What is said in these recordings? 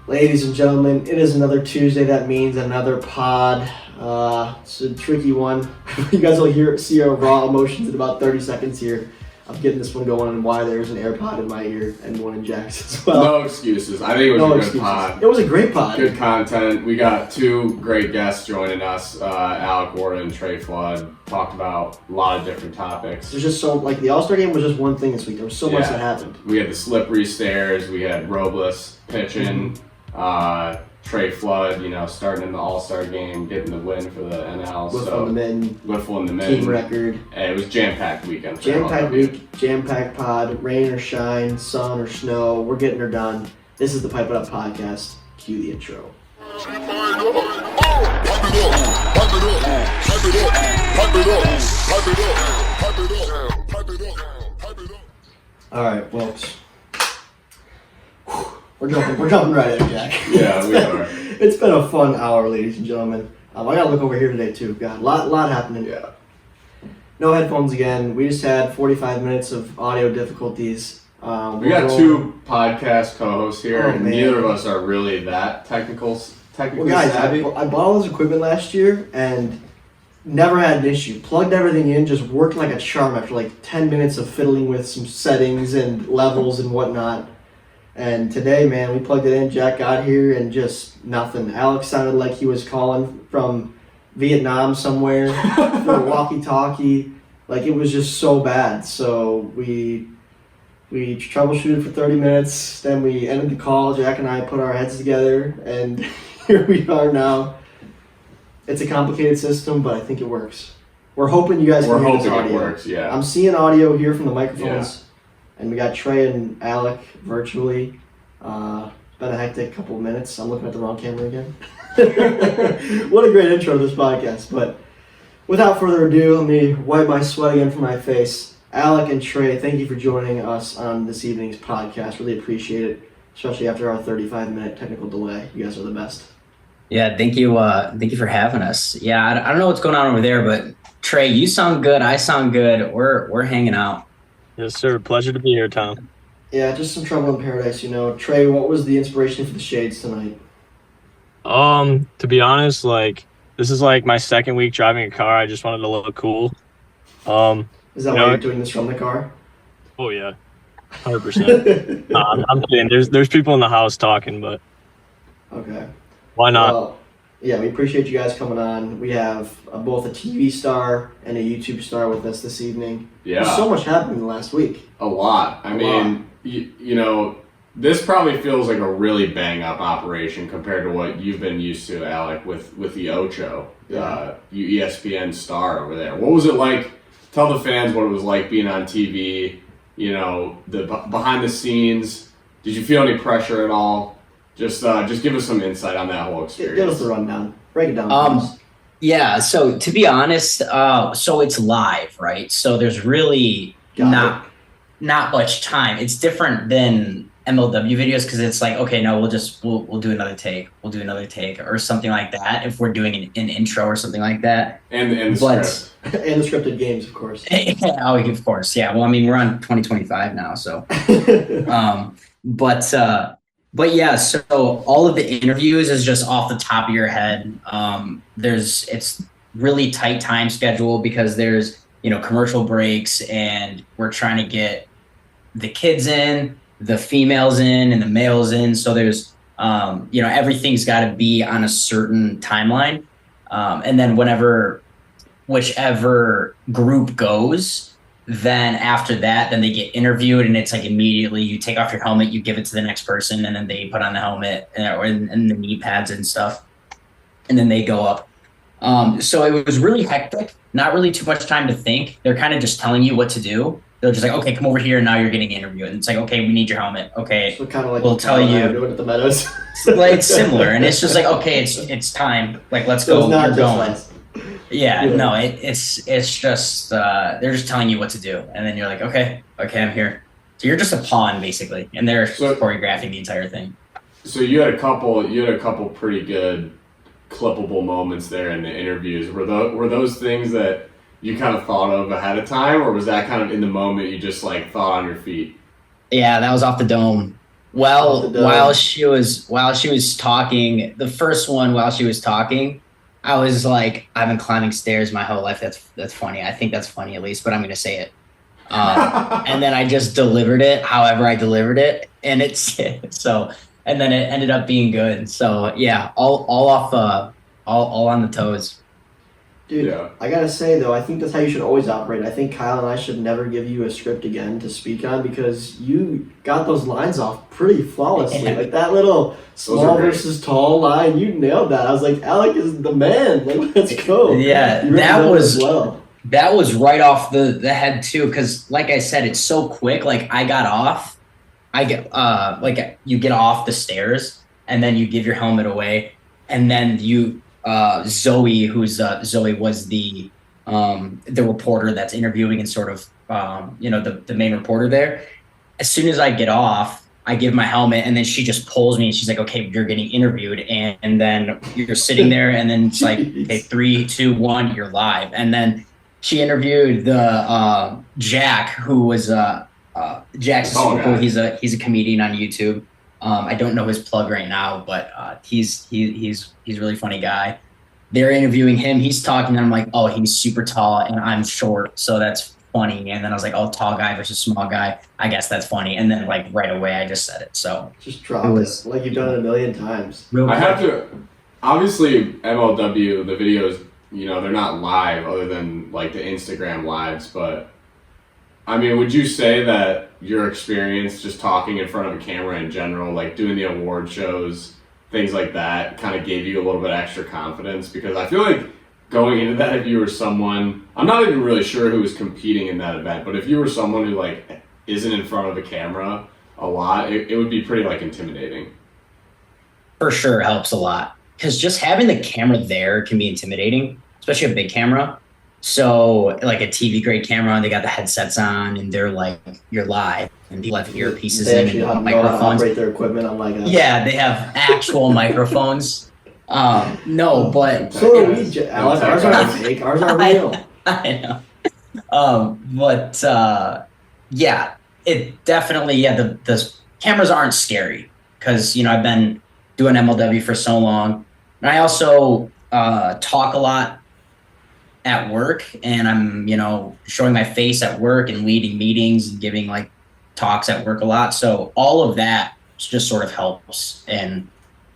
Ladies and gentlemen, it is another Tuesday. That means another pod. It's a tricky one. You guys will see our raw emotions in about 30 seconds here. I'm getting this one going and why there's an AirPod in my ear and one in Jack's as well. No excuses. I think it was a good pod. It was a great pod. Good content. We got two great guests joining us, Alec, Warda, and Trey Flood. Talked about a lot of different topics. There's just the All-Star Game was just one thing this week. There was so much that happened. We had the slippery stairs. We had Robles pitching. Trey Flood, starting in the All-Star Game, getting the win for the NL. Wiffle and the Mitten. Wiffle and the Mitten. Team record. And it was jam-packed weekend. Jam-packed week, jam-packed pod, rain or shine, sun or snow, we're getting her done. This is the Pipe It Up podcast. Cue the intro. All right, folks. We're jumping right in, Jack. Yeah, we are. It's been a fun hour, ladies and gentlemen. I gotta look over here today too. God, a lot happening. Yeah. No headphones again. We just had 45 minutes of audio difficulties. We got two podcast co-hosts here, and neither of us are really that technically savvy. I bought all this equipment last year and never had an issue. Plugged everything in, just worked like a charm after 10 minutes of fiddling with some settings and levels and whatnot. And today, man, we plugged it in. Jack got here and just nothing. Alec sounded like he was calling from Vietnam somewhere for a walkie-talkie. It was just so bad. So we troubleshooted for 30 minutes. Then we ended the call. Jack and I put our heads together, and here we are now. It's a complicated system, but I think it works. We're hoping you guys can hear this audio. We're hoping it works, yeah. I'm seeing audio here from the microphones. Yeah. And we got Trey and Alec virtually. It's been a hectic couple of minutes. I'm looking at the wrong camera again. What a great intro to this podcast. But without further ado, let me wipe my sweat again from my face. Alec and Trey, thank you for joining us on this evening's podcast. Really appreciate it, especially after our 35-minute technical delay. You guys are the best. Yeah, thank you. Thank you for having us. Yeah, I don't know what's going on over there, but Trey, you sound good. I sound good. We're hanging out. Yes, sir. Pleasure to be here, Tom. Yeah, just some trouble in paradise, Trey, what was the inspiration for the shades tonight? To be honest, this is my second week driving a car. I just wanted to look cool. Is that why you're doing this from the car? Oh yeah, 100%. I'm kidding. There's people in the house talking, but okay. Why not? Well, yeah, we appreciate you guys coming on. We have both a TV star and a YouTube star with us this evening. Yeah. There's so much happened in the last week. A lot. I mean, this probably feels like a really bang-up operation compared to what you've been used to, Alec, with the Ocho, you ESPN star over there. What was it like? Tell the fans what it was like being on TV, the behind the scenes. Did you feel any pressure at all? Just give us some insight on that whole experience. Give us the rundown. Break it down. Yeah. So to be honest, so it's live, right? So there's really not much time. It's different than MLW videos because it's okay, no, we'll do another take. We'll do another take or something like that if we're doing an intro or something like that. And the script. And the scripted games, of course. Oh, of course, yeah. Well, I mean, we're on 2025 now, so. But yeah, so all of the interviews is just off the top of your head. It's really tight time schedule because there's, commercial breaks and we're trying to get the kids in, the females in, and the males in. So there's, everything's got to be on a certain timeline. And then whichever group goes, then after that, then they get interviewed and it's immediately you take off your helmet, you give it to the next person, and then they put on the helmet and the knee pads and stuff, and then they go up. So it was really hectic, not really too much time to think. They're kind of just telling you what to do. They're just okay, come over here, and now you're getting interviewed. And it's okay, we need your helmet. Okay, so kind of we'll tell you. Doing at the Meadows. It's similar, and it's just okay, it's time. Let's go. You're going. Yeah, no, it's just they're just telling you what to do, and then you're okay, I'm here. So you're just a pawn basically, and they're choreographing the entire thing. So you had a couple pretty good clippable moments there in the interviews. Were those things that you kind of thought of ahead of time, or was that kind of in the moment you just thought on your feet? Yeah, that was off the dome. Well, the dome. while she was talking, the first one while she was talking, I was like, I've been climbing stairs my whole life. That's funny. I think that's funny at least, but I'm gonna say it. And then I just delivered it, however I delivered it, and it's so. And then it ended up being good. So yeah, all off, all on the toes. Dude, Yeah. I gotta say though, I think that's how you should always operate. I think Kyle and I should never give you a script again to speak on because you got those lines off pretty flawlessly. Yeah. Like that little small great. versus tall line, you nailed that. I was like, Alec is the man. Like, let's go. Yeah, You represented that was as well. that was right off the head too. Because like I said, it's so quick. Like I got off, like you get off the stairs and then you give your helmet away, and then you Zoe, who's Zoe was the reporter that's interviewing and sort of the main reporter there. As soon as I get off, I give my helmet, and then she just pulls me and she's like, okay, you're getting interviewed, and then you're sitting there, and then it's like, okay, 3, 2, 1, you're live. And then she interviewed the Jack, who was Jack's Oh, super cool. yeah. He's a comedian on YouTube. I don't know his plug right now, but he's a really funny guy. They're interviewing him. He's talking, and I'm like, oh, he's super tall, and I'm short, so that's funny. And then I was like, oh, tall guy versus small guy. I guess that's funny. And then like right away, I just said it. So Just drop It was- it. Like you've done it a million times. real I quick. have to. Obviously, MLW, the videos, they're not live other than like the Instagram lives. But I mean, would you say that your experience just talking in front of a camera in general, like doing the award shows, things like that, kind of gave you a little bit extra confidence? Because I feel like going into that, if you were someone, I'm not even really sure who was competing in that event, but if you were someone who like isn't in front of a camera a lot, it would be pretty like intimidating. For sure helps a lot, because just having the camera there can be intimidating, especially a big camera. So like a TV grade camera, they got the headsets on and they're like, you're live, and people have earpieces They in actually and know how to microphones. operate their equipment unlike us. Yeah, they have actual microphones. No, but So do we, Alec. Ours aren't fake. Ours are real. I know. Yeah, it definitely, the cameras aren't scary, because, I've been doing MLW for so long. And I also talk a lot at work, and I'm, showing my face at work and leading meetings and giving like talks at work a lot. So all of that just sort of helps and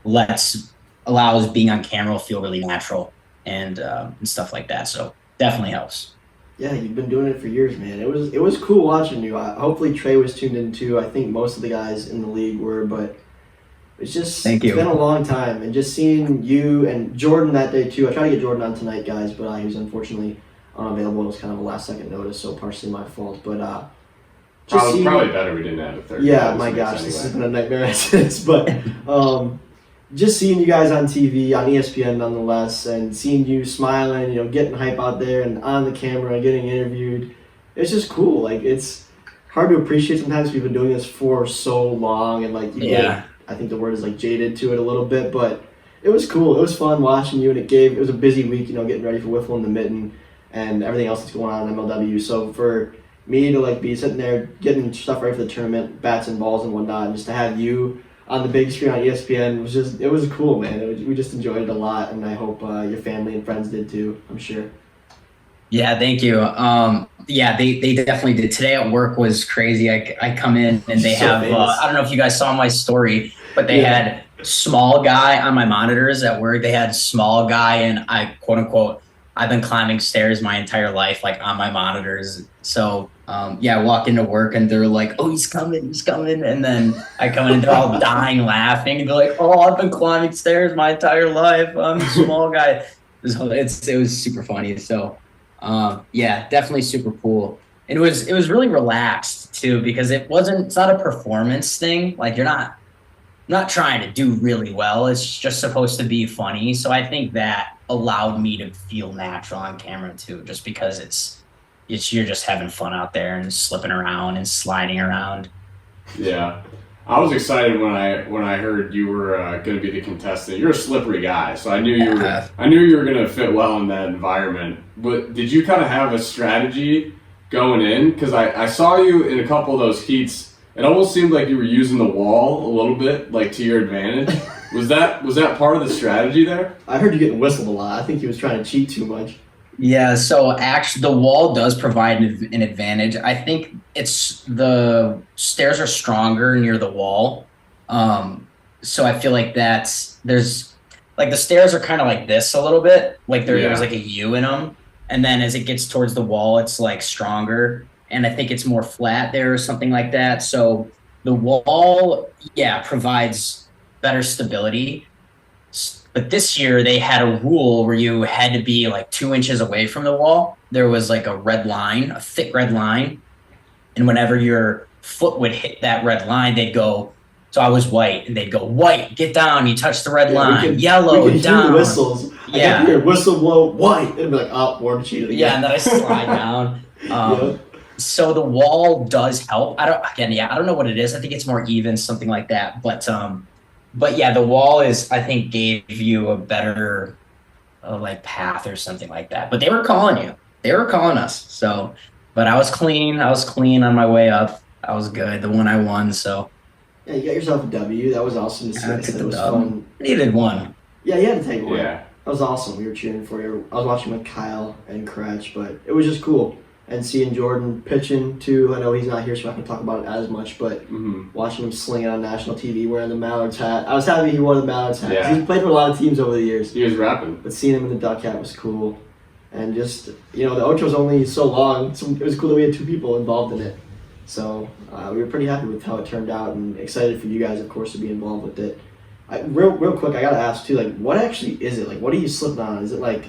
allows being on camera feel really natural and stuff like that. So definitely helps. Yeah, you've been doing it for years, man. It was cool watching you. Hopefully Trey was tuned in too. I think most of the guys in the league were, but it's just Thank you. It's been a long time, and just seeing you and Jordan that day too. I tried to get Jordan on tonight, guys, but he was unfortunately unavailable. It was kind of a last second notice, so partially my fault. But just Probably better we didn't have a third. yeah, guy my this gosh, week this has anyway. been a nightmare since. But just seeing you guys on TV, on ESPN nonetheless, and seeing you smiling, getting hype out there and on the camera, getting interviewed, it's just cool. Like, it's hard to appreciate sometimes. We've been doing this for so long, and like, I think the word is like jaded to it a little bit, but it was cool. It was fun watching you, and it was a busy week, getting ready for Wiffle and the Mitten and everything else that's going on in MLW. So for me to like be sitting there getting stuff ready for the tournament, bats and balls and whatnot, and just to have you on the big screen on ESPN it was cool, man. We just enjoyed it a lot, and I hope your family and friends did too, I'm sure. Yeah, thank you. Yeah, they definitely did. Today at work was crazy. I come in and they So have, famous. I don't know if you guys saw my story, but they had small guy on my monitors at work. They had small guy, and I, quote unquote, I've been climbing stairs my entire life, like on my monitors. So I walk into work and they're like, oh, he's coming. And then I come in and they're all dying laughing. And they're like, oh, I've been climbing stairs my entire life. I'm a small guy. It was super funny. So definitely super cool. And it was really relaxed too, because it's not a performance thing. Like, you're not trying to do really well. It's just supposed to be funny. So I think that allowed me to feel natural on camera too, just because you're just having fun out there and slipping around and sliding around. Yeah, I was excited when I heard you were going to be the contestant. You're a slippery guy, so I knew you were going to fit well in that environment. But did you kind of have a strategy going in? Because I saw you in a couple of those heats It almost seemed like you were using the wall a little bit, like to your advantage. Was that part of the strategy there? I heard you getting whistled a lot. I think he was trying to cheat too much. Yeah, so actually the wall does provide an advantage. I think it's the stairs are stronger near the wall. So I feel like there's like the stairs are kind of like this a little bit, like there's like a U in them. And then as it gets towards the wall, it's like stronger. And I think it's more flat there or something like that. So the wall, provides better stability. But this year they had a rule where you had to be like 2 inches away from the wall. There was like a red line, a thick red line. And whenever your foot would hit that red line, they'd go, so I was white, and they'd go, white, get down, you touch the red line, yellow, we can down. Hear the whistles. Yeah. I can hear whistle blow, white, and be like, oh, Warda cheated again. Yeah, and then I slide down. So the wall does help. I don't know what it is. I think it's more even, something like that. But yeah, the wall I think gave you a better like path or something like that. But they were calling you. They were calling us. So, but I was clean. I was clean on my way up. I was good. The one I won. So. Yeah, you got yourself a W. That was awesome to see. It was fun. Needed one. Yeah, you had to take one. Yeah. That was awesome. We were cheering for you. I was watching with Kyle and Kretsch, but it was just cool. And seeing Jordan pitching too. I know he's not here, so I can talk about it as much, but watching him sling it on national TV wearing the Mallards hat. I was happy he wore the Mallards hat. Yeah. He's played for a lot of teams over the years. He was rapping. But seeing him in the duck hat was cool. And just, the Ocho's only so long. So it was cool that we had 2 people involved in it. So we were pretty happy with how it turned out and excited for you guys, of course, to be involved with it. Real quick, I got to ask too, like, what actually is it? Like, what are you slipping on? Is it like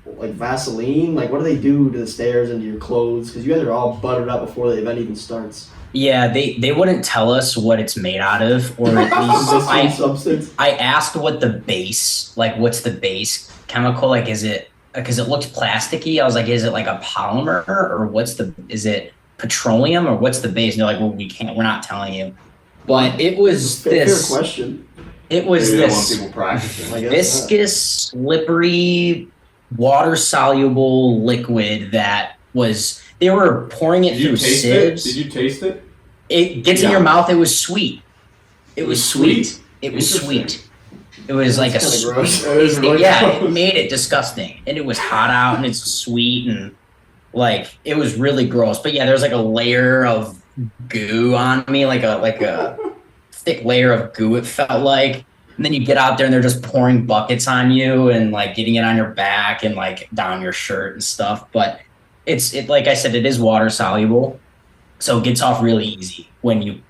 Vaseline? Like, what do they do to the stairs and to your clothes? Because you guys are all buttered up before the event even starts. Yeah, they wouldn't tell us what it's made out of, or at least substance. I asked what the base, like what's the base chemical? Like, is it, because it looked plasticky. I was like, is it like a polymer, or is it petroleum, or what's the base? And they're like, well, we're not telling you. But it was fair question. It was Maybe this they want people practicing. viscous, slippery, water-soluble liquid that they were pouring it through sieves. Did you taste it? It gets in your mouth. It was sweet. It was sweet. It was sweet. It was like That's kinda gross. It made it disgusting. And it was hot out and it's sweet and like it was really gross. But yeah, there's like a layer of goo on me, like a thick layer of goo, it felt like. And then you get out there and they're just pouring buckets on you and like getting it on your back and like down your shirt and stuff. But it like I said, it is water soluble. So it gets off really easy when you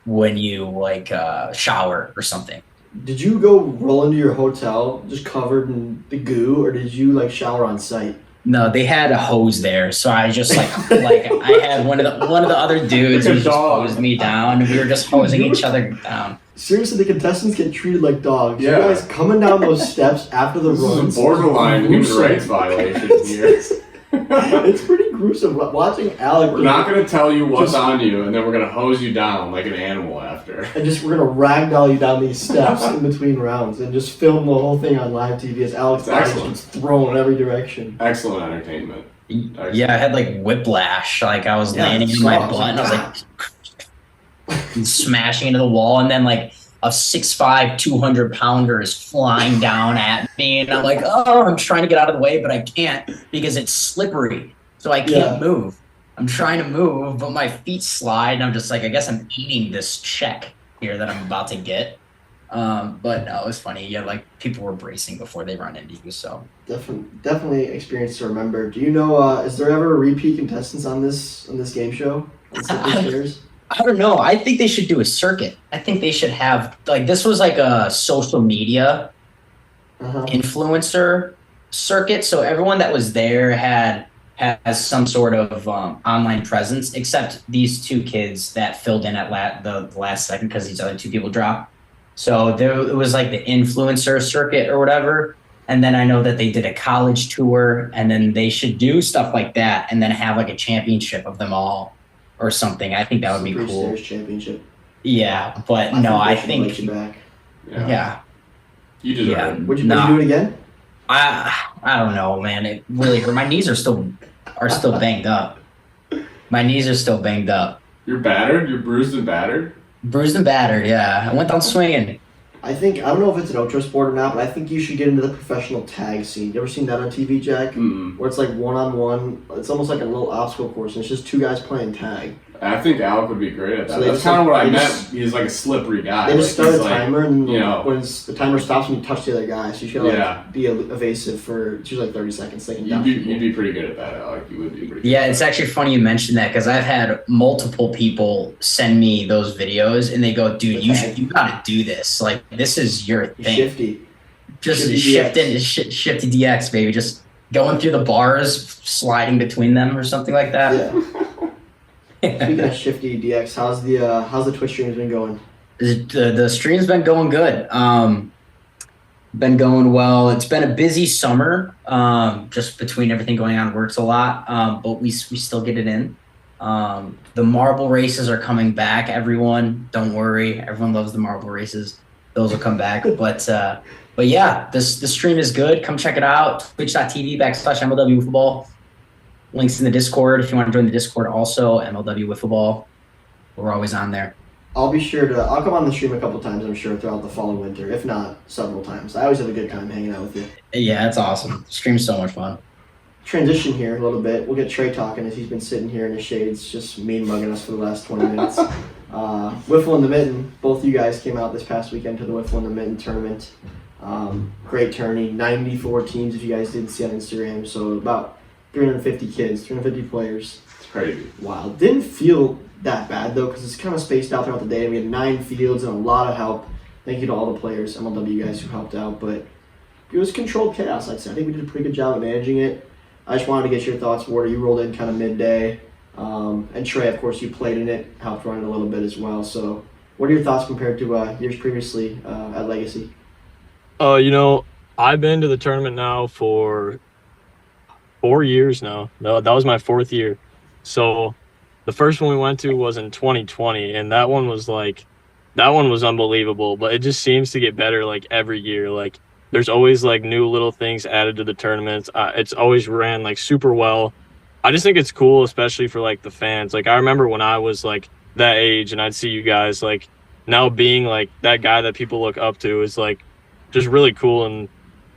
like shower or something. Did you go roll into your hotel just covered in the goo, or did you like shower on site? No, they had a hose there, so I just like I had one of the other dudes who just hosed me down, and we were just hosing each other down. Seriously, the contestants get treated like dogs. Yeah. You guys coming down those steps after the runs. This is a borderline human rights violation here. It's pretty gruesome. Watching Alec. We're not going to tell you what's on you, and then we're going to hose you down like an animal after. And we're going to ragdoll you down these steps in between rounds and just film the whole thing on live TV as Alec's body gets thrown in every direction. Excellent entertainment. Excellent. Yeah, I had like whiplash. Like I was landing in my butt and I was like smashing into the wall, and then like a 6'5", 200-pounder is flying down at me, and I'm like, oh, I'm trying to get out of the way, but I can't because it's slippery, so I can't move. I'm trying to move, but my feet slide, and I'm just like, I guess I'm eating this check here that I'm about to get. But no, it was funny. Yeah, like people were bracing before they run into you, so definitely experience to remember. Do you know? Is there ever repeat contestants on this game show? I don't know. I think they should do a circuit. I think they should have this was like a social media influencer circuit. So everyone that was there has some sort of online presence, except these 2 kids that filled in at the last second because these other 2 people dropped. So it was like the influencer circuit or whatever. And then I know that they did a college tour, and then they should do stuff like that and then have like a championship of them all. Or something. I think that would be cool. Stairs championship. Yeah, but I think you back. Yeah. You deserve it. Would you do it again? I don't know, man. It really hurt. My knees are still banged up. My knees are still banged up. You're battered? You're bruised and battered? Bruised and battered, yeah. I went down swinging. I don't know if it's an Ocho sport or not, but I think you should get into the professional tag scene. You ever seen that on TV, Jack? Mm-mm. Where it's like one-on-one. It's almost like a little obstacle course, and it's just two guys playing tag. I think Alec would be great at that. So That's kind of what I meant. He's like a slippery guy. They just start a he's timer, and you know, when the timer stops, when you touch the other guy, so you should be evasive for it's usually like 30 seconds. They can you'd be pretty good at that, Alec. You would be pretty good. Yeah, it's actually funny you mentioned that because I've had multiple people send me those videos and they go, dude, you got to do this. Like, this is your thing. Shifty. Just Shifty shifty DX, baby. Just going through the bars, sliding between them or something like that. Yeah. Speaking of shifty DX, how's the Twitch streams been going? The stream's been going good. Been going well. It's been a busy summer. Just between everything going on, works a lot. But we still get it in. The marble races are coming back. Everyone, don't worry. Everyone loves the marble races. Those will come back. But yeah, the stream is good. Come check it out. Twitch.tv/MLW Wiffle. Links in the Discord if you want to join the Discord also, MLW Wiffle Ball. We're always on there. I'll come on the stream a couple times, I'm sure, throughout the fall and winter, if not several times. I always have a good time hanging out with you. Yeah, it's awesome. Stream's so much fun. Transition here a little bit. We'll get Trey talking as he's been sitting here in the shades, just mean mugging us for the last 20 minutes. Wiffle and the Mitten, both you guys came out this past weekend to the Wiffle and the Mitten tournament. Great tourney, 94 teams if you guys didn't see on Instagram, so about 350 kids, 350 players. It's crazy. Wow. Didn't feel that bad, though, because it's kind of spaced out throughout the day. We had 9 fields and a lot of help. Thank you to all the players, MLW guys who helped out. But it was controlled chaos, I'd say. I think we did a pretty good job at managing it. I just wanted to get your thoughts, Warda. You rolled in kind of midday. And Trey, of course, you played in it, helped run it a little bit as well. So what are your thoughts compared to years previously at Legacy? I've been to the tournament now for 4 years now. No, that was my 4th year. So the first one we went to was in 2020, and that one was unbelievable. But it just seems to get better like every year. Like there's always like new little things added to the tournaments. It's always ran like super well. I just think it's cool, especially for like the fans. Like I remember when I was like that age and I'd see you guys, like now being like that guy that people look up to is like just really cool. And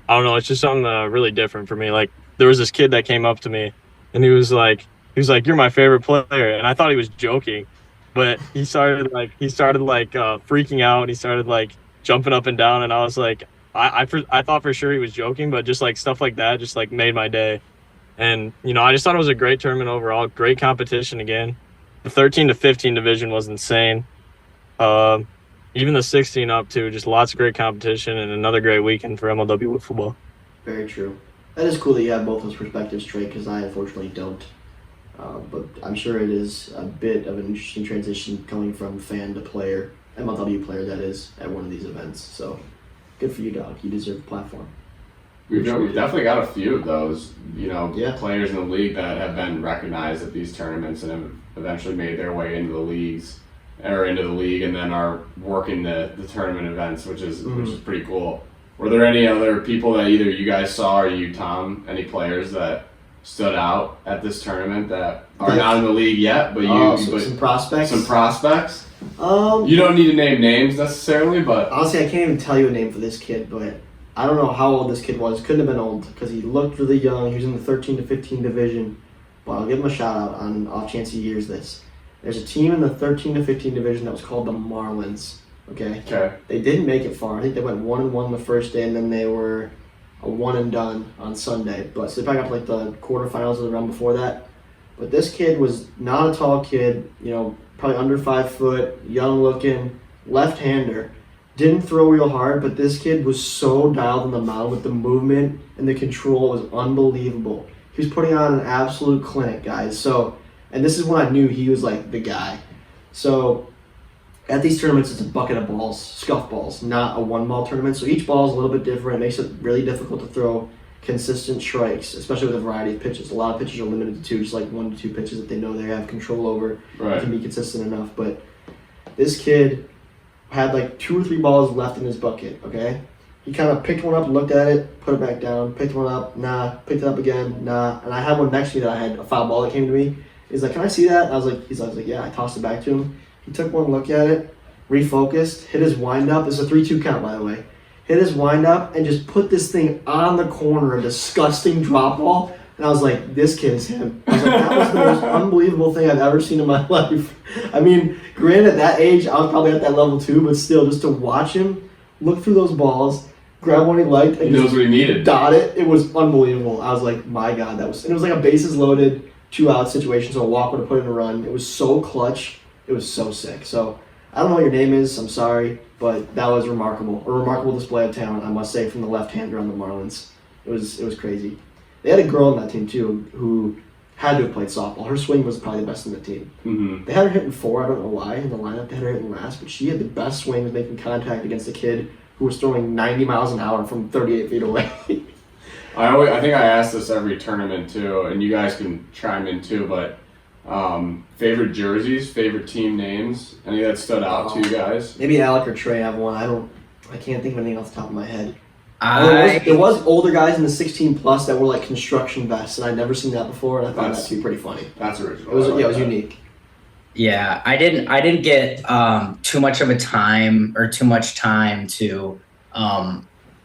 I don't know, it's just something really different for me. Like there was this kid that came up to me and he was like, you're my favorite player. And I thought he was joking, but he started freaking out. He started like jumping up and down. And I was like, I thought for sure he was joking, but just like stuff like that just like made my day. And, I just thought it was a great tournament overall. Great competition again. The 13 to 15 division was insane. Even the 16 up too, just lots of great competition and another great weekend for MLW with football. Very true. That is cool that you have both those perspectives, Trey, because I unfortunately don't. But I'm sure it is a bit of an interesting transition coming from fan to player, MLW player that is, at one of these events. So good for you, dog. You deserve a platform. We've definitely got a few of those, Yeah. players in the league that have been recognized at these tournaments and have eventually made their way into the league and then are working the tournament events, which is pretty cool. Were there any other people that either you guys saw or you, Tom, any players that stood out at this tournament that are not in the league yet, but some prospects? Some prospects? You don't need to name names necessarily, but honestly, I can't even tell you a name for this kid, but I don't know how old this kid was. Couldn't have been old because he looked really young. He was in the 13 to 15 division. But I'll give him a shout out on off chance he hears this. There's a team in the 13 to 15 division that was called the Marlins. Okay. They didn't make it far. I think they went 1-1 the first day, and then they were a one and done on Sunday. But so they probably got to like the quarterfinals of the round before that. But this kid was not a tall kid. Probably under 5 foot, young looking, left-hander. Didn't throw real hard, but this kid was so dialed in the mound with the movement and the control was unbelievable. He was putting on an absolute clinic, guys. So, and this is when I knew he was like the guy. So, at these tournaments, it's a bucket of balls, scuff balls, not a one-ball tournament. So each ball is a little bit different. It makes it really difficult to throw consistent strikes, especially with a variety of pitches. A lot of pitches are limited to 2, just like 1 to 2 pitches that they know they have control over. Right. Can be consistent enough. But this kid had like 2 or 3 balls left in his bucket, okay? He kind of picked one up, looked at it, put it back down, picked one up, nah, picked it up again, nah. And I had one next to me that I had a foul ball that came to me. He's like, can I see that? And he's like, yeah, I tossed it back to him. He took one look at it, refocused, hit his windup. It's a 3-2 count, by the way. Hit his windup and just put this thing on the corner, a disgusting drop ball. And I was like, this kid is him. I was like, that was the most unbelievable thing I've ever seen in my life. I mean, granted, at that age, I was probably at that level too, but still, just to watch him look through those balls, grab one he liked, and He knows what he needed. dot it, it was unbelievable. I was like, my God, and it was like a bases loaded, 2-out situation, so a walk would have put in a run. It was so clutch. It was so sick. So, I don't know what your name is, I'm sorry, but that was remarkable. A remarkable display of talent, I must say, from the left-hander on the Marlins. It was crazy. They had a girl on that team, too, who had to have played softball. Her swing was probably the best in the team. Mm-hmm. They had her hitting 4, I don't know why, in the lineup. They had her hitting last, but she had the best swing, making contact against a kid who was throwing 90 miles an hour from 38 feet away. I think I ask this every tournament, too, and you guys can chime in, too, but favorite jerseys, favorite team names, any that stood out to you guys? Maybe Alec or Trey have one. I can't think of anything off the top of my head. I There was older guys in the 16 plus that were like construction vests, and I'd never seen that before, and I thought That's- that to be pretty funny. That's original. It was I like it was that. unique. Yeah, I didn't get too much of a time or too much time to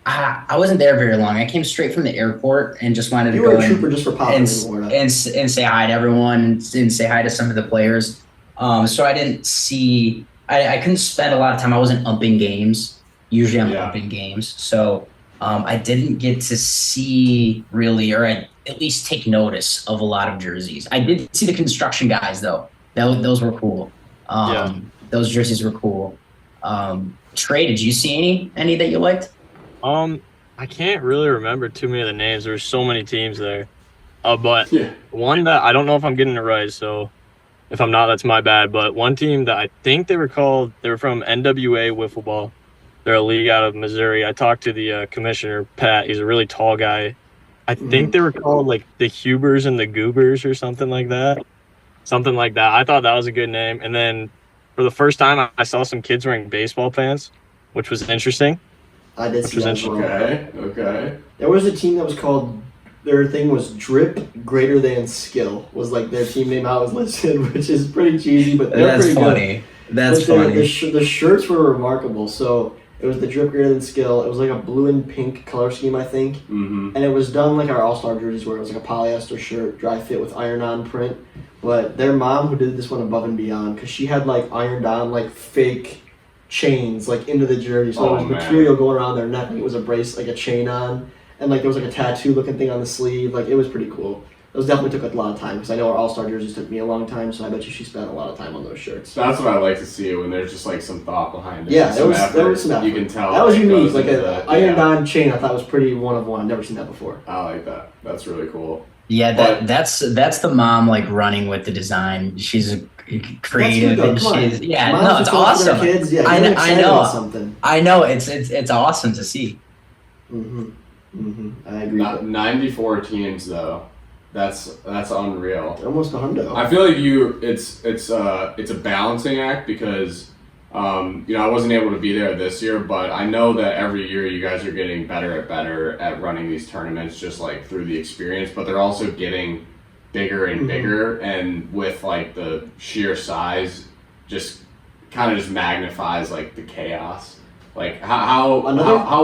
I wasn't there very long. I came straight from the airport and just wanted to You go were a in trooper just for popping and, in Warda. and say hi to everyone and say hi to some of the players. So I didn't see I couldn't spend a lot of time. I wasn't umping games. Usually I'm Yeah. umping games. So I didn't get to see really, or at least take notice of a lot of jerseys. I did see the construction guys though. Those were cool. Those jerseys were cool. Trey, did you see any that you liked? I can't really remember too many of the names. There's so many teams there. But Yeah. one that I don't know if I'm getting it right, so if I'm not, that's my bad. But one team that I think they were from NWA Wiffle Ball. They're a league out of Missouri. I talked to the commissioner, Pat. He's a really tall guy. I think they were called like the Hubers and the Goobers or something like that. Something like that. I thought that was a good name. And then for the first time, I saw some kids wearing baseball pants, which was interesting. I did see was that as well. Okay. There was a team that was called, their thing was Drip Greater Than Skill, was like their team name I was listed, which is pretty cheesy, but they're That's pretty funny. That's but funny. The shirts were remarkable. So it was the Drip Greater Than Skill. It was like a blue and pink color scheme, I think. Mm-hmm. And it was done like our All-Star jerseys where it was like a polyester shirt, dry fit with iron-on print. But their mom who did this one above and beyond, because she had like ironed-on like fake chains like into the jersey. So there was material going around their neck. Like it was a brace, like a chain on. And like there was like a tattoo-looking thing on the sleeve. Like it was pretty cool. Those definitely took a lot of time because I know our All-Star jerseys took me a long time, so I bet you she spent a lot of time on those shirts. That's what I like to see when there's just like some thought behind it. Yeah, Some there was some effort. You can tell. That was it unique. goes Like into an that. ironed-on chain I thought was pretty one of one. I've never seen that before. I like that. That's really cool. Yeah, But- that's the mom like running with the design. She's a creative and she's no, it's awesome. Kids. Yeah, I excited know. about something. I know it's awesome to see. I agree. Not 94 teams though. That's unreal. Almost a hundo. I feel like it's a balancing act because I wasn't able to be there this year, but I know that every year you guys are getting better at running these tournaments just like through the experience, but they're also getting bigger and bigger, and with like the sheer size just kind of just magnifies like the chaos. Like how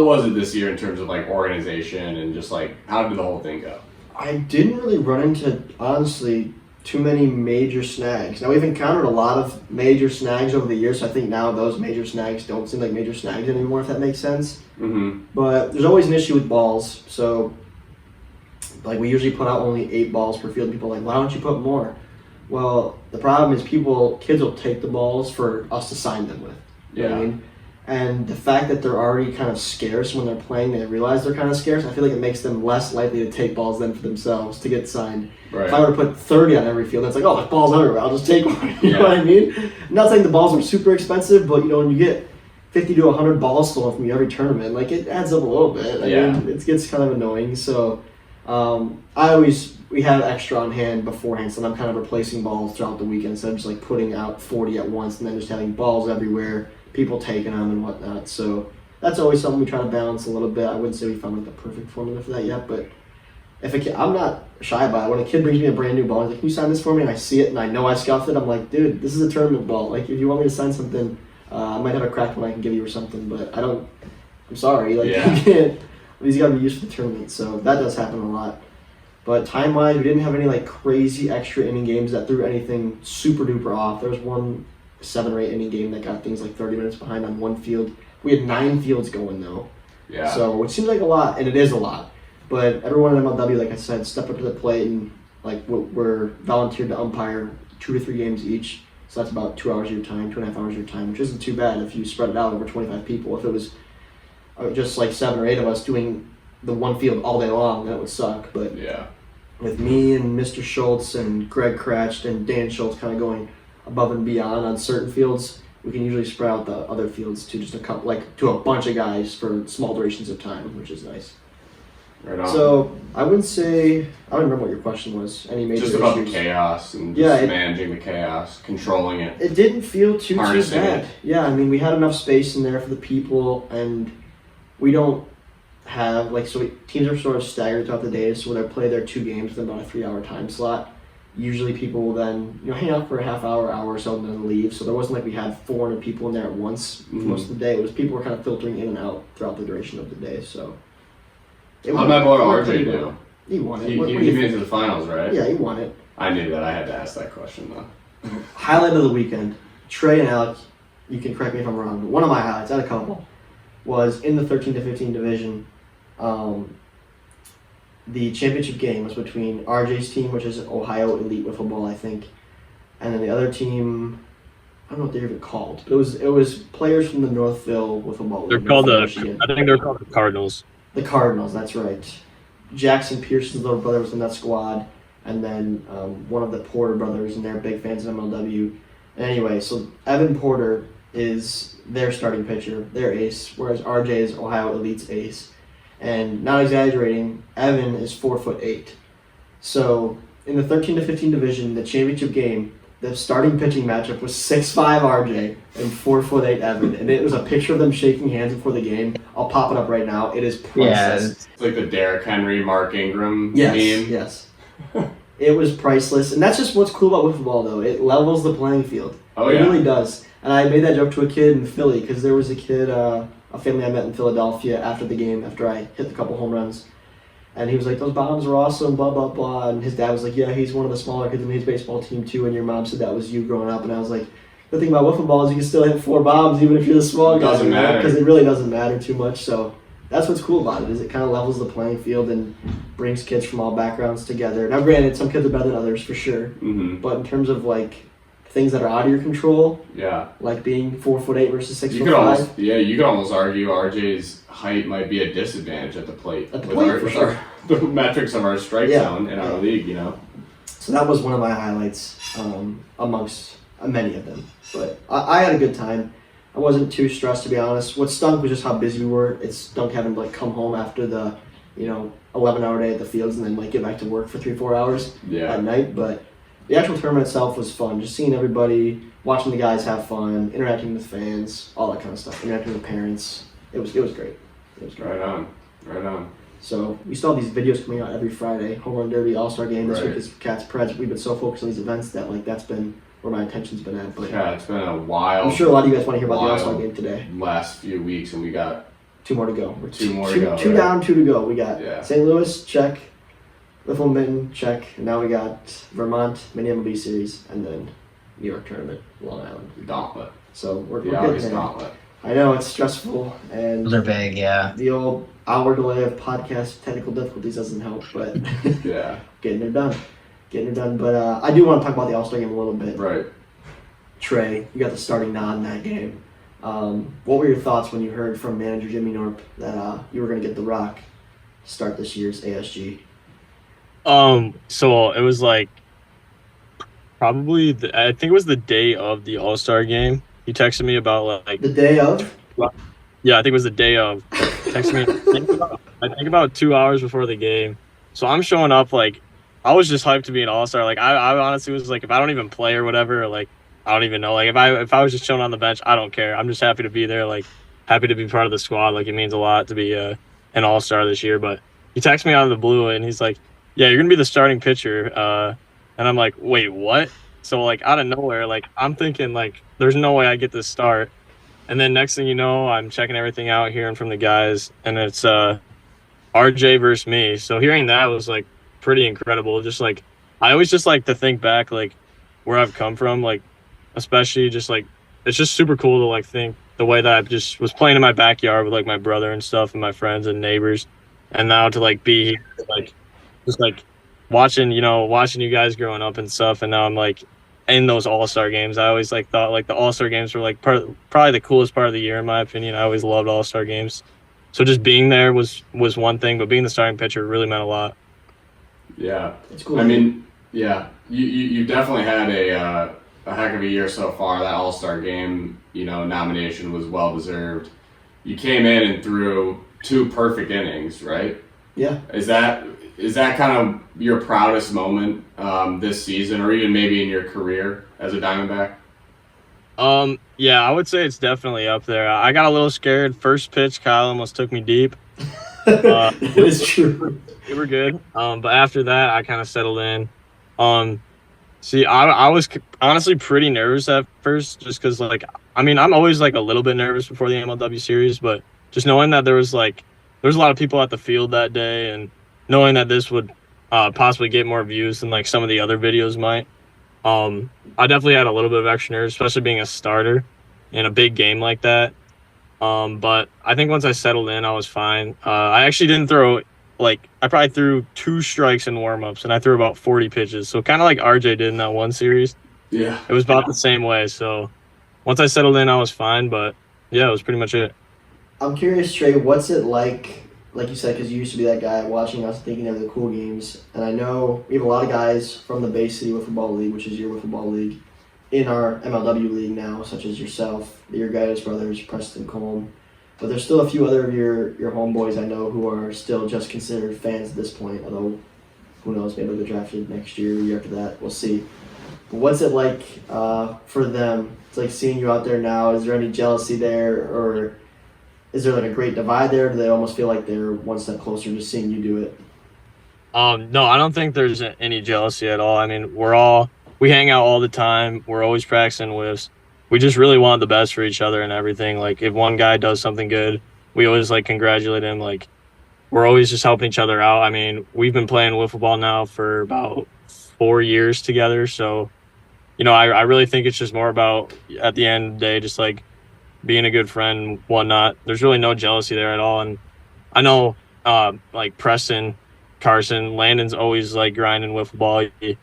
was it this year in terms of like organization and just like how did the whole thing go? I didn't really run into, honestly, too many major snags. Now, we've encountered a lot of major snags over the years, so I think now those major snags don't seem like major snags anymore, if that makes sense. Mm-hmm. But there's always an issue with balls, so like we usually put out only 8 balls per field. People are like, why don't you put more? Well, the problem is kids will take the balls for us to sign them with. You know what I mean? And the fact that they're already kind of scarce when they're playing, they realize they're kind of scarce, I feel like it makes them less likely to take balls than for themselves to get signed. Right. If I were to put 30 on every field, that's like, oh, there's balls everywhere, I'll just take one. You know what I mean? I'm not saying the balls are super expensive, but when you get 50 to 100 balls stolen from you every tournament, like it adds up a little bit. I mean, it gets kind of annoying. So we have extra on hand beforehand, so I'm kind of replacing balls throughout the weekend instead of just like putting out 40 at once and then just having balls everywhere, people taking them and whatnot. So that's always something we try to balance a little bit. I wouldn't say we found like the perfect formula for that yet, but if a kid, I'm not shy about it. When a kid brings me a brand new ball, he's like, can you sign this for me? And I see it and I know I scuffed it. I'm like, dude, this is a tournament ball. Like, if you want me to sign something, I might have a cracked one I can give you or something, but I'm sorry. Like, Yeah. you can't. These got to be used for the tournament, so that does happen a lot. But time-wise, we didn't have any like crazy extra inning games that threw anything super duper off. There was one 7 or 8 inning game that got things like 30 minutes behind on one field. We had 9 fields going though. Yeah. So which seems like a lot, and it is a lot. But everyone in MLW, like I said, stepped up to the plate and like we're volunteered to umpire 2 to 3 games each. So that's about 2 hours of your time, 2.5 hours of your time, which isn't too bad if you spread it out over 25 people. If it was just like 7 or 8 of us doing the one field all day long, that would suck. But Yeah. with me and Mr. Schultz and Greg Kratch and Dan Schultz kind of going above and beyond on certain fields, we can usually spread out the other fields to just a couple, like to a bunch of guys for small durations of time, which is nice. Right on. So I wouldn't say, I don't remember what your question was. Any major just about the issues? chaos and Yeah, just managing the chaos, controlling it. It didn't feel too Harnessing bad. it. Yeah, I mean we had enough space in there for the people, and we don't have like teams are sort of staggered throughout the day, so when they play their 2 games within about a 3-hour time slot. Usually people will then hang out for a half hour or so and then leave. So there wasn't like we had 400 people in there at once for most of the day. It was people were kind of filtering in and out throughout the duration of the day. So How'd my boy RJ pretty do? well. He won it. He What do made you it think? to the finals, right? Yeah, he won it. I knew that. I had to ask that question though. Highlight of the weekend: Trey and Alec. You can correct me if I'm wrong, but one of my highlights, I had a couple, was in the 13 to 15 division. The championship game was between RJ's team, which is Ohio Elite Wiffle Ball, I think, and then the other team, I don't know what they're even called, but it was players from the Northville Wiffle Ball They're League, called Michigan. I think they're called the Cardinals. The Cardinals, that's right. Jackson Pearson's little brother was in that squad, and then one of the Porter brothers, and they're big fans of MLW. Anyway, so Evan Porter is their starting pitcher, their ace, whereas RJ is Ohio Elite's ace. And not exaggerating, Evan is 4'8". So in the 13 to 15 division, the championship game, the starting pitching matchup was 6'5" RJ and 4'8" Evan, and it was a picture of them shaking hands before the game. I'll pop it up right now. It is priceless. It's like the Derrick Henry, Mark Ingram Yes, meme. yes. It was priceless, and that's just what's cool about wiffle ball, though. It levels the playing field. Oh, It yeah. really does. And I made that joke to a kid in Philly because there was a kid, a family I met in Philadelphia after the game, after I hit a couple home runs. And he was like, those bombs are awesome, blah, blah, blah. And his dad was like, yeah, he's one of the smaller kids in his baseball team, too. And your mom said that was you growing up. And I was like, the thing about wiffle ball is you can still hit 4 bombs even if you're the small guy. Doesn't matter. Because it really doesn't matter too much. So that's what's cool about it, is it kind of levels the playing field and brings kids from all backgrounds together. Now, granted, some kids are better than others, for sure. Mm-hmm. But in terms of, like, things that are out of your control, Yeah. like being 4'8" versus You could almost 6'5". you could almost argue RJ's height might be a disadvantage at the plate. At the with plate, our, for with sure. our the metrics of our strike Yeah. zone in our league, you know. So that was one of my highlights amongst many of them. But I had a good time. I wasn't too stressed, to be honest. What stunk was just how busy we were. It stunk having to like come home after the 11-hour day at the fields and then like get back to work for 3-4 hours Yeah. at night. But the actual tournament itself was fun. Just seeing everybody, watching the guys have fun, interacting with fans, all that kind of stuff. Interacting with parents. It was great. It was great. Right on. Right on. So we still have these videos coming out every Friday. Home Run Derby, All-Star Game. This Right. week is Cats Preds. We've been so focused on these events that like that's been where my attention's been at. But Yeah, it's been a wild I'm sure a lot of you guys want to hear about the wild All-Star Game today. last few weeks, and we got 2 more to go. We're Two more to go, Two right. down, 2 to go. We got Yeah. St. Louis, check. Wiffle Mitten, check. And now we got Vermont, Mini MLB Series, and then New York Tournament, Long Island. Gauntlet. So we're The good, August man. Gauntlet. I know, it's stressful. And Those are big, yeah. the old hour delay of podcast technical difficulties doesn't help, but Yeah. getting it done. But I do want to talk about the All-Star Game a little bit. Right. Trey, you got the starting nod in that game. What were your thoughts when you heard from manager Jimmy Norp that you were going to get the Rock to start this year's ASG? So it was like probably I think it was the day of the All-Star game. He texted me about like The day of? yeah, I think it was the day of. Texted me I think about 2 hours before the game. So I'm showing up like I was just hyped to be an All-Star. Like I honestly was like if I don't even play or whatever, like I don't even know. Like if I was just chilling on the bench, I don't care. I'm just happy to be there. Like happy to be part of the squad. Like it means a lot to be an All-Star this year. But he texted me out of the blue and he's like, "Yeah, you're gonna be the starting pitcher." And I'm like, "Wait, what?" So like out of nowhere, like I'm thinking like there's no way I get this start. And then next thing you know, I'm checking everything out, hearing from the guys, and it's RJ versus me. So hearing that was like pretty incredible. Just like I always just like to think back like where I've come from, like especially just like it's just super cool to like think the way that I just was playing in my backyard with like my brother and stuff and my friends and neighbors, and now to like be here, like just like watching you guys growing up and stuff, and now I'm like in those All-Star games. I always like thought like the All-Star games were like probably the coolest part of the year in my opinion. I always loved All-Star games. So just being there was one thing, but being the starting pitcher really meant a lot. Yeah, It's cool. I mean, yeah, you definitely had a heck of a year so far. That All-Star Game, nomination was well deserved. You came in and threw 2 perfect innings, right? Yeah. Is that kind of your proudest moment this season, or even maybe in your career as a Diamondback? Yeah, I would say it's definitely up there. I got a little scared. First pitch, Kyle almost took me deep. It is true. We were good. But after that, I kind of settled in. See, I was honestly pretty nervous at first, just because like I'm always like a little bit nervous before the MLW series, but just knowing that there was a lot of people at the field that day, and knowing that this would possibly get more views than like some of the other videos might. I definitely had a little bit of extra nerves, especially being a starter in a big game like that. But I think once I settled in, I was fine. I actually didn't throw I probably threw 2 strikes in warm-ups, and I threw about 40 pitches. So kind of like RJ did in that one series. Yeah. It was about the same way. So once I settled in, I was fine. But yeah, it was pretty much it. I'm curious, Trey, what's it like you said, because you used to be that guy watching us thinking of the cool games. And I know we have a lot of guys from the Bay City Wiffle Ball League, which is your Wiffle Ball League, in our MLW league now, such as yourself, your guys' brothers, Preston Colm. But there's still a few other of your homeboys I know who are still just considered fans at this point, although who knows, maybe they'll get drafted next year or the year after that. We'll see. But what's it like for them? It's like seeing you out there now. Is there any jealousy there, or is there like a great divide there? Do they almost feel like they're one step closer to seeing you do it? No, I don't think there's any jealousy at all. I mean, we hang out all the time. We're always practicing whiffs. We just really want the best for each other and everything. Like if one guy does something good, we always like congratulate him. Like we're always just helping each other out. I mean, we've been playing wiffle ball now for about 4 years together. So, I really think it's just more about at the end of the day, just like being a good friend and whatnot. There's really no jealousy there at all. And I know like Preston, Carson, Landon's always like grinding wiffle ball. He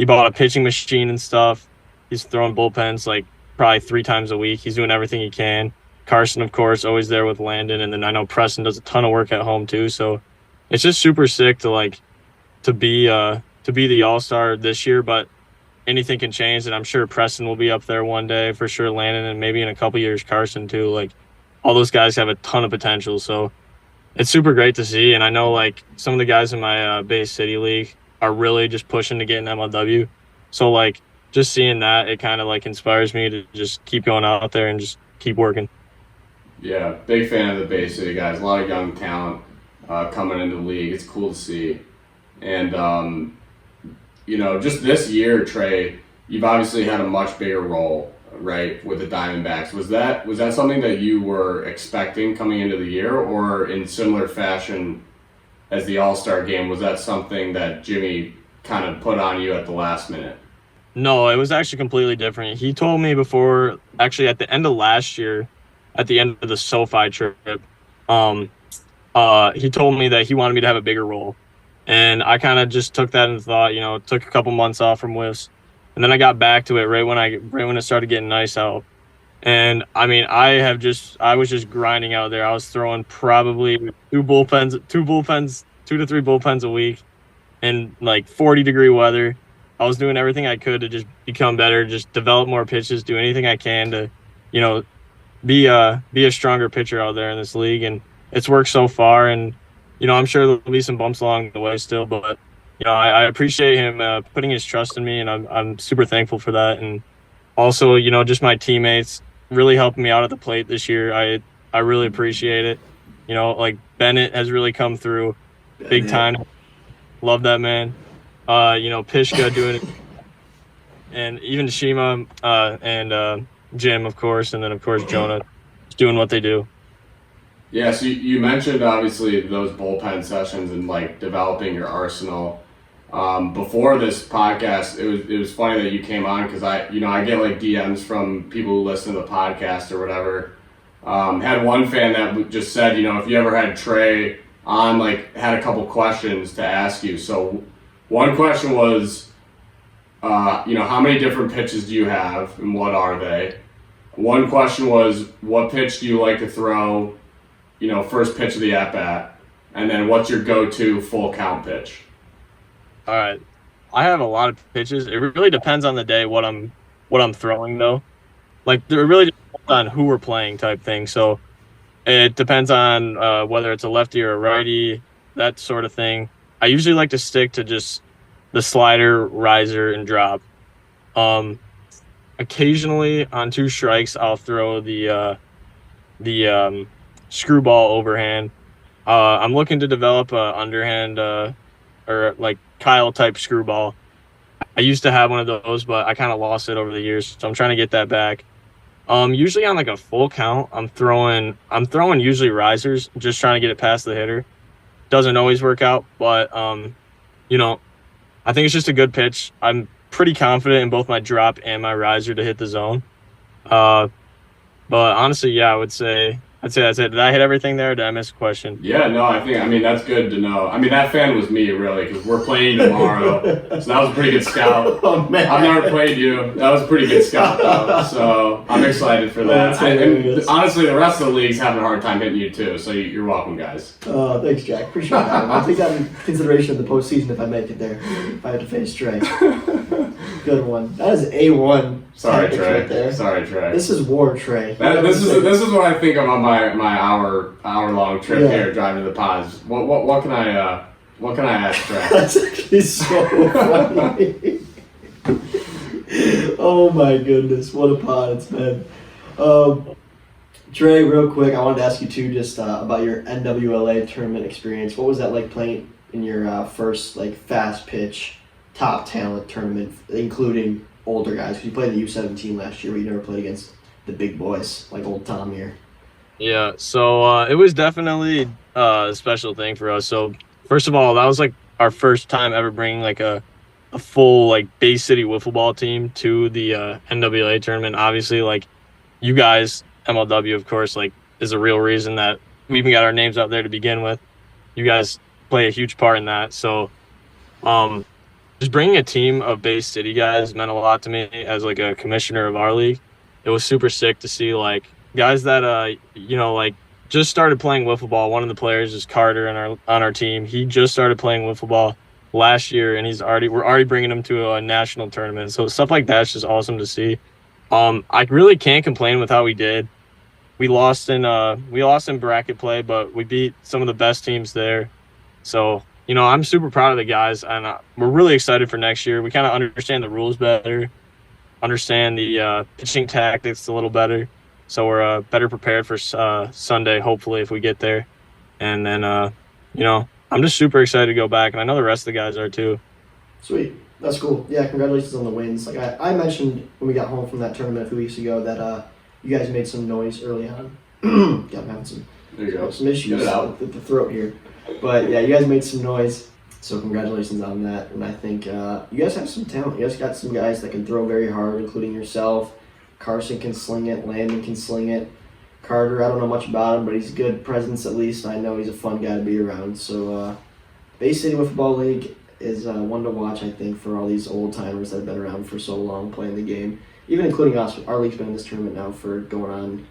bought a pitching machine and stuff. He's throwing bullpens like probably 3 times a week. He's doing everything he can. Carson, of course, always there with Landon, and then I know Preston does a ton of work at home too. So it's just super sick to be the All-Star this year, but anything can change, and I'm sure Preston will be up there one day for sure. Landon, and maybe in a couple years Carson too. Like all those guys have a ton of potential, so it's super great to see. And I know like some of the guys in my Bay City League are really just pushing to get an MLW. So like just seeing that, it kind of like inspires me to just keep going out there and just keep working. Yeah, big fan of the Bay City guys. A lot of young talent coming into the league. It's cool to see. And, just this year, Trey, you've obviously had a much bigger role, right, with the Diamondbacks. Was that something that you were expecting coming into the year, or in similar fashion as the All-Star Game, was that something that Jimmy kind of put on you at the last minute? No, it was actually completely different. He told me before, actually at the end of last year, at the end of the SoFi trip, he told me that he wanted me to have a bigger role. And I kind of just took that into thought, took a couple months off from whiffs. And then I got back to it right when it started getting nice out. And I mean, I was just grinding out there. I was throwing probably 2 to 3 bullpens a week in like 40-degree weather. I was doing everything I could to just become better, just develop more pitches, do anything I can to, be a stronger pitcher out there in this league. And it's worked so far. And, I'm sure there'll be some bumps along the way still, but, I appreciate him putting his trust in me, and I'm super thankful for that. And also, just my teammates really helping me out at the plate this year. I really appreciate it. Like Bennett has really come through big time. Love that man. Pishka doing it, and even Shima and Jim, of course, and then of course Jonah. doing what they do. Yeah, so you mentioned obviously those bullpen sessions and like developing your arsenal. Before this podcast, it was funny that you came on because I get like DMs from people who listen to the podcast or whatever. Had one fan that just said, if you ever had Trey on, like had a couple questions to ask you. So one question was, how many different pitches do you have and what are they? One question was, what pitch do you like to throw? First pitch of the at-bat, and then what's your go-to full count pitch? All right. I have a lot of pitches. It really depends on the day what I'm throwing though. Like it really depends on who we're playing type thing. So it depends on whether it's a lefty or a righty, that sort of thing. I usually like to stick to just the slider, riser, and drop. Occasionally on 2 strikes, I'll throw the screwball overhand. I'm looking to develop a underhand or like Kyle type screwball. I used to have one of those, but I kind of lost it over the years, so I'm trying to get that back. Usually on like a full count, I'm throwing usually risers, just trying to get it past the hitter. Doesn't always work out, but I think it's just a good pitch. I'm pretty confident in both my drop and my riser to hit the zone. But honestly, yeah, I'd say that's it. Did I hit everything there? Or did I miss a question? Yeah, no, I mean, that's good to know. I mean, that fan was me, really, because we're playing tomorrow. So that was a pretty good scout. Oh, man. I've never played you. That was a pretty good scout, though. So I'm excited for that. And honestly, the rest of the league's having a hard time hitting you, too. So you're welcome, guys. Oh, thanks, Jack. Appreciate that. I'll take that in consideration in the postseason if I make it there. If I have to face Trey. Good one. That is A1. Sorry, Trey. Right there. Sorry, Trey. This is war, Trey. This is what I think of on my hour long trip here driving to the pods. What can I ask Trey? That's actually so funny. Oh my goodness, what a pod it's been. Trey, real quick, I wanted to ask you too, just about your NWLA tournament experience. What was that like playing in your first like fast pitch top talent tournament, including older guys? Because you played the U17 last year, but you never played against the big boys like old Tom here. Yeah, so it was definitely a special thing for us. So first of all, that was like our first time ever bringing like a full like Bay City wiffle ball team to the NWLA tournament. Obviously, like you guys, MLW, of course, like is a real reason that we even got our names out there to begin with. You guys play a huge part in that. So just bringing a team of Bay City guys meant a lot to me as like a commissioner of our league. It was super sick to see like guys that like just started playing wiffle ball. One of the players is Carter on our team. He just started playing wiffle ball last year, and we're already bringing him to a national tournament. So stuff like that's just awesome to see. I really can't complain with how we did. We lost in bracket play, but we beat some of the best teams there. So I'm super proud of the guys, and we're really excited for next year. We kind of understand the rules better, understand the pitching tactics a little better. So we're better prepared for Sunday, hopefully, if we get there. And then, I'm just super excited to go back, and I know the rest of the guys are too. Sweet. That's cool. Yeah, congratulations on the wins. Like I mentioned when we got home from that tournament a few weeks ago that you guys made some noise early on. I'm having some issues with the throat here. But yeah, you guys made some noise. So congratulations on that. And I think you guys have some talent. You guys got some guys that can throw very hard, including yourself. Carson can sling it. Landon can sling it. Carter, I don't know much about him, but he's a good presence at least. I know he's a fun guy to be around. So Bay City Wiffle Ball League is one to watch, I think, for all these old timers that have been around for so long playing the game. Even including us. Our league's been in this tournament now for going on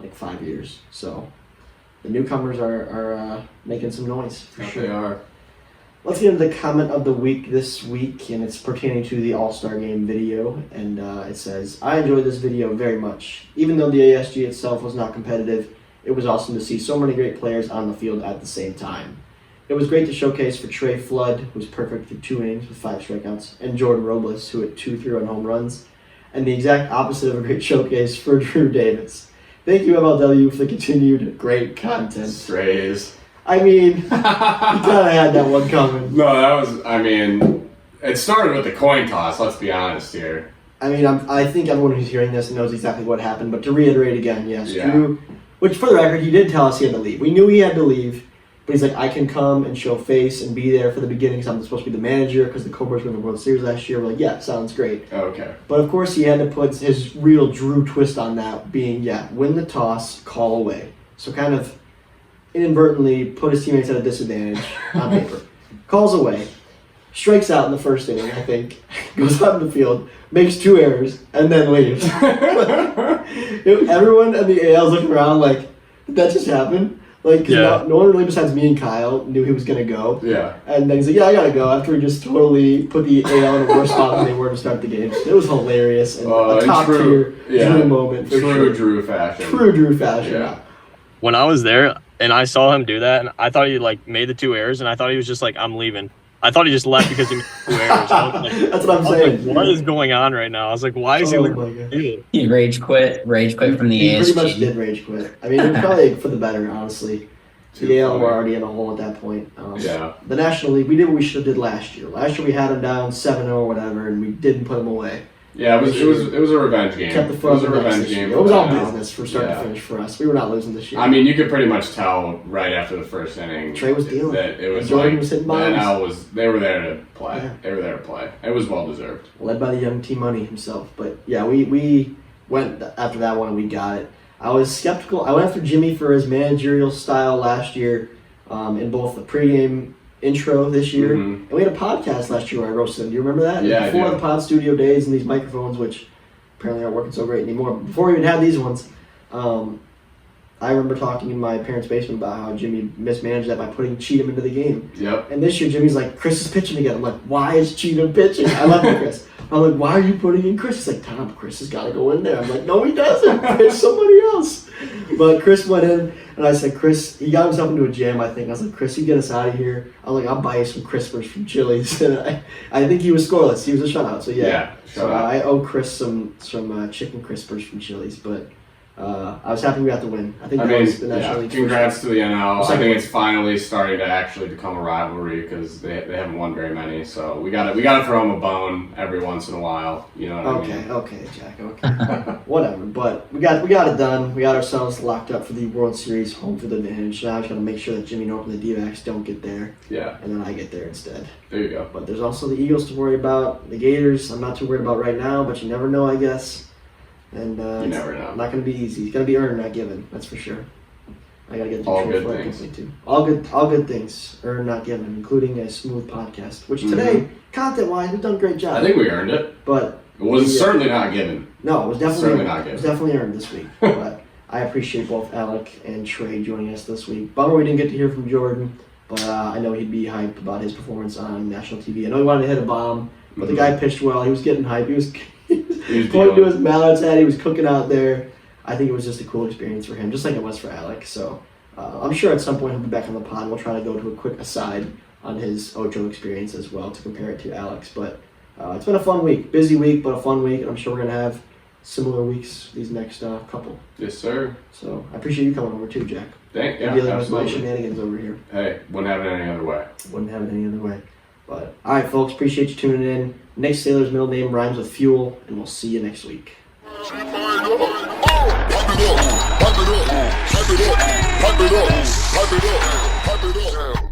like 5 years. So the newcomers are making some noise for sure. They are. Let's get into the comment of the week this week, and it's pertaining to the All-Star Game video, and it says, I enjoyed this video very much. Even though the ASG itself was not competitive, it was awesome to see so many great players on the field at the same time. It was great to showcase for Trey Flood, who was perfect through 2 innings with 5 strikeouts, and Jordan Robles, who hit 2 3-run home runs, and the exact opposite of a great showcase for Drew Davis. Thank you, MLW, for the continued great content. Strays. I mean, you kind of had that one coming. No, it started with the coin toss, let's be honest here. I mean, I think everyone who's hearing this knows exactly what happened, but to reiterate again, yes, Yeah. Drew, which for the record, he did tell us he had to leave. We knew he had to leave, but he's like, I can come and show face and be there for the beginning because I'm supposed to be the manager because the Cobras won the World Series last year. We're like, yeah, sounds great. Okay. But of course, he had to put his real Drew twist on that, being, win the toss, call away. So kind of inadvertently put his teammates at a disadvantage on paper. Calls away. Strikes out in the first inning, I think. Goes out in the field, makes 2 errors, and then leaves. Everyone in the AL is looking around like, did that just happen? Like, cause no one really besides me and Kyle knew he was going to go. Yeah. And then he's like, I got to go, after he just totally put the AL in a worse spot than they were to start the game. It was hilarious and a top-tier Drew moment. For True sure. Drew fashion. True Drew fashion. Yeah. When I was there and I saw him do that, and I thought he like made the 2 errors, and I thought he was just like, I'm leaving. I thought he just left because he made 2 errors. That's what I'm saying. Like, what is going on right now? I was like, why is he my God. He rage quit from the He ASG. pretty much did rage quit. I mean, it was probably for the better, honestly. The AL were already in a hole at that point. The National League, we did what we should have did last year. Last year we had him down 7-0 or whatever, and we didn't put him away. Yeah, it was a revenge game. Kept the It foot was a on the revenge next game. year. It was all business from start to finish for us. We were not losing this year. I mean, you could pretty much tell right after the first inning. Trey was dealing. That it was Jordan like was hitting the bombs. NL they were there to play. Yeah. They were there to play. It was well deserved. Led by the young T Money himself. But yeah, we went after that one and we got it. I was skeptical. I went after Jimmy for his managerial style last year in both the pregame intro this year. And we had a podcast last year where I roasted him. Do you remember that? Yeah, Before I do. the pod studio days and these microphones, which apparently aren't working so great anymore. But before we even had these ones, I remember talking in my parents' basement about how Jimmy mismanaged that by putting Cheatham into the game. Yep. And this year, Jimmy's like, Chris is pitching again. I'm like, why is Cheatham pitching? I love you, Chris. I'm like, why are you putting in Chris? He's like, Tom, Chris has got to go in there. I'm like, no, he doesn't. Pitch somebody else. But Chris went in, and I said, Chris, he got himself into a jam, I think. I was like, Chris, you get us out of here. I was like, I'll buy you some crispers from Chili's. And I think he was scoreless. He was a shutout. So, yeah. So I owe Chris some chicken crispers from Chili's. But I was happy we got the win. I think that was the National League. Congrats to the NL. I think it's finally starting to actually become a rivalry because they haven't won very many. So we got to throw them a bone every once in a while. You know what I mean? Okay, Jack. Okay, whatever. But we got it done. We got ourselves locked up for the World Series, home field advantage. Now I just got to make sure that Jimmy Norton and the D-backs don't get there. Yeah. And then I get there instead. There you go. But there's also the Eagles to worry about. The Gators, I'm not too worried about right now, but you never know, I guess. And you never know. Not going to be easy. It's going to be earned, not given. That's for sure. I got to get the All Trey good Flood things. complete too. All good things, earned, not given, including a smooth podcast. Which today, content-wise, we've done a great job. I think we earned it. But it was certainly not given. No, it was definitely Certainly earned. not given. It was definitely earned this week. But I appreciate both Alec and Trey joining us this week. Bummer we didn't get to hear from Jordan, but I know he'd be hyped about his performance on national TV. I know he wanted to hit a bomb, but the guy pitched well. He was getting hyped. He was pointing to his mallet's head. He was cooking out there. I think it was just a cool experience for him, just like it was for Alec. So I'm sure at some point he'll be back on the pod. We'll try to go to a quick aside on his Ocho experience as well to compare it to Alec's. But it's been a fun week. Busy week, but a fun week. And I'm sure we're going to have similar weeks these next couple. Yes, sir. So I appreciate you coming over too, Jack. Thank you. And dealing with Absolutely. my shenanigans over here. Hey, wouldn't have it any other way. Wouldn't have it any other way. But all right, folks, appreciate you tuning in. Nick Saylor's middle name rhymes with fuel, and we'll see you next week. Pipe it up, pipe it up, pipe it up, pipe it up, pipe it up, pipe it up.